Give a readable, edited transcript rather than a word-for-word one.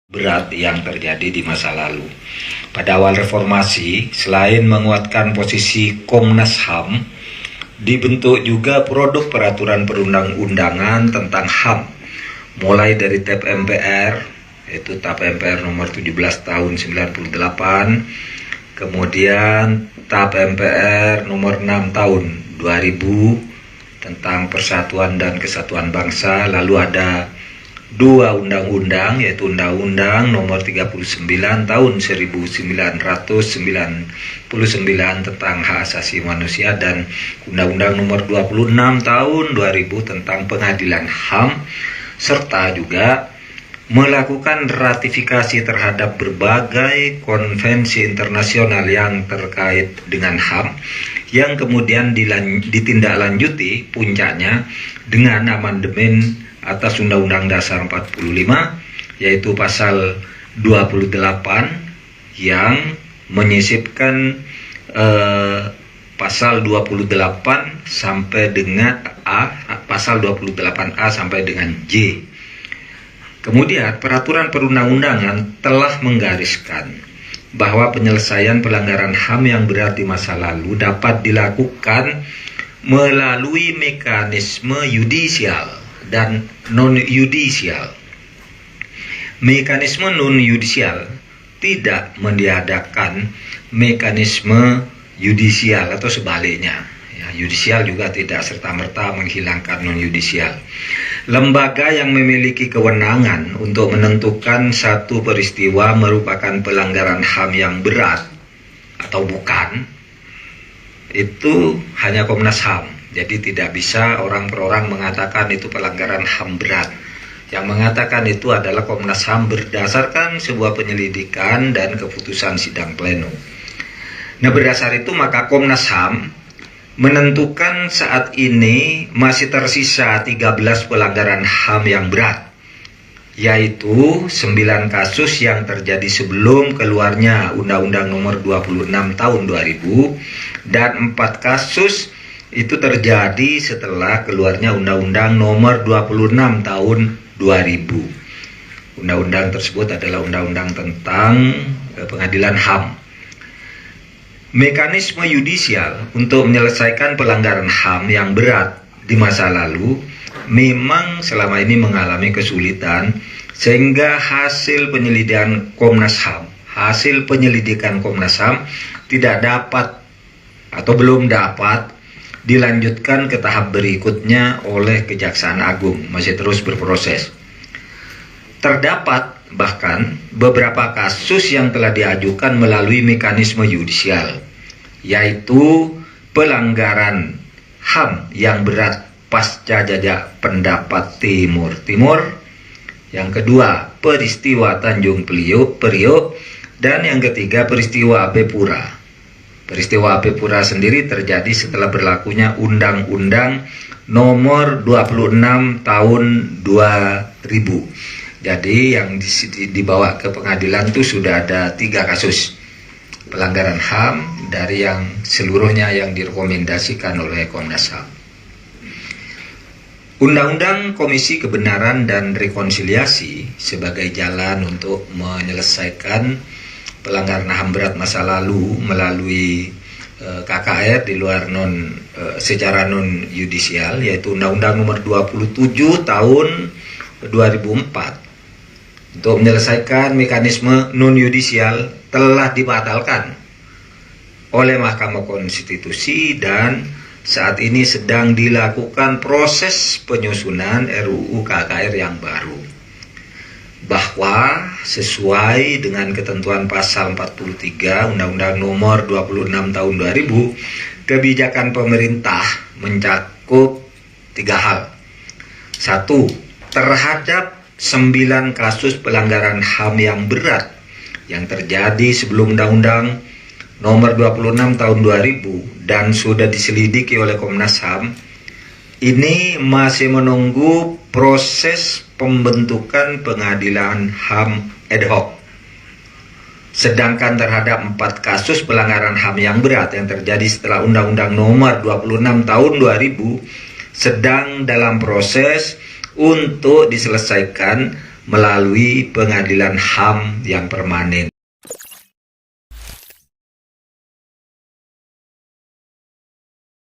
berat yang terjadi di masa lalu. Pada awal reformasi, selain menguatkan posisi Komnas HAM, dibentuk juga produk peraturan perundang-undangan tentang HAM, mulai dari TAP MPR, yaitu TAP MPR nomor 17 tahun 98, kemudian TAP MPR nomor 6 tahun 2000 tentang persatuan dan kesatuan bangsa, lalu ada dua undang-undang, yaitu Undang-Undang nomor 39 tahun 1999 tentang hak asasi manusia dan Undang-Undang nomor 26 tahun 2000 tentang pengadilan HAM, serta juga melakukan ratifikasi terhadap berbagai konvensi internasional yang terkait dengan HAM, yang kemudian ditindaklanjuti puncaknya dengan amandemen atas Undang-Undang Dasar 45, yaitu pasal 28 yang menyisipkan pasal 28 sampai dengan pasal 28A sampai dengan J. Kemudian peraturan perundang-undangan telah menggariskan bahwa penyelesaian pelanggaran HAM yang berat di masa lalu dapat dilakukan melalui mekanisme yudisial dan non-yudisial. Mekanisme non-yudisial tidak meniadakan mekanisme yudisial atau sebaliknya. Yudisial juga tidak serta-merta menghilangkan non-yudisial. Lembaga yang memiliki kewenangan untuk menentukan satu peristiwa merupakan pelanggaran HAM yang berat atau bukan, itu hanya Komnas HAM. Jadi tidak bisa orang per orang mengatakan itu pelanggaran HAM berat. Yang mengatakan itu adalah Komnas HAM berdasarkan sebuah penyelidikan dan keputusan sidang pleno. Nah, berdasar itu maka Komnas HAM menentukan saat ini masih tersisa 13 pelanggaran HAM yang berat, yaitu 9 kasus yang terjadi sebelum keluarnya Undang-Undang nomor 26 tahun 2000 dan 4 kasus itu terjadi setelah keluarnya Undang-Undang nomor 26 tahun 2000. Undang-undang tersebut adalah undang-undang tentang pengadilan HAM. Mekanisme yudisial untuk menyelesaikan pelanggaran HAM yang berat di masa lalu memang selama ini mengalami kesulitan, sehingga hasil penyelidikan Komnas HAM tidak dapat atau belum dapat dilanjutkan ke tahap berikutnya oleh Kejaksaan Agung, masih terus berproses. Terdapat bahkan beberapa kasus yang telah diajukan melalui mekanisme yudisial, yaitu pelanggaran HAM yang berat pasca jajak pendapat Timur Timur, yang kedua peristiwa Tanjung Priok, dan yang ketiga peristiwa AP Pura. Peristiwa AP Pura sendiri terjadi setelah berlakunya Undang-Undang nomor 26 tahun 2000. Jadi yang dibawa ke pengadilan itu sudah ada 3 kasus pelanggaran HAM dari yang seluruhnya yang direkomendasikan oleh Komnas HAM. Undang-Undang Komisi Kebenaran dan Rekonsiliasi sebagai jalan untuk menyelesaikan pelanggaran HAM berat masa lalu melalui KKR di luar secara non yudisial, yaitu Undang-Undang nomor 27 tahun 2004 untuk menyelesaikan mekanisme non yudisial telah dibatalkan oleh Mahkamah Konstitusi dan saat ini sedang dilakukan proses penyusunan RUU KKR yang baru. Bahwa sesuai dengan ketentuan pasal 43 Undang-Undang nomor 26 tahun 2000, kebijakan pemerintah mencakup 3 hal. 1. Terhadap 9 kasus pelanggaran HAM yang berat yang terjadi sebelum Undang-Undang nomor 26 tahun 2000 dan sudah diselidiki oleh Komnas HAM, ini masih menunggu proses pembentukan pengadilan HAM ad hoc. Sedangkan terhadap 4 kasus pelanggaran HAM yang berat yang terjadi setelah Undang-Undang nomor 26 tahun 2000 sedang dalam proses untuk diselesaikan melalui pengadilan HAM yang permanen.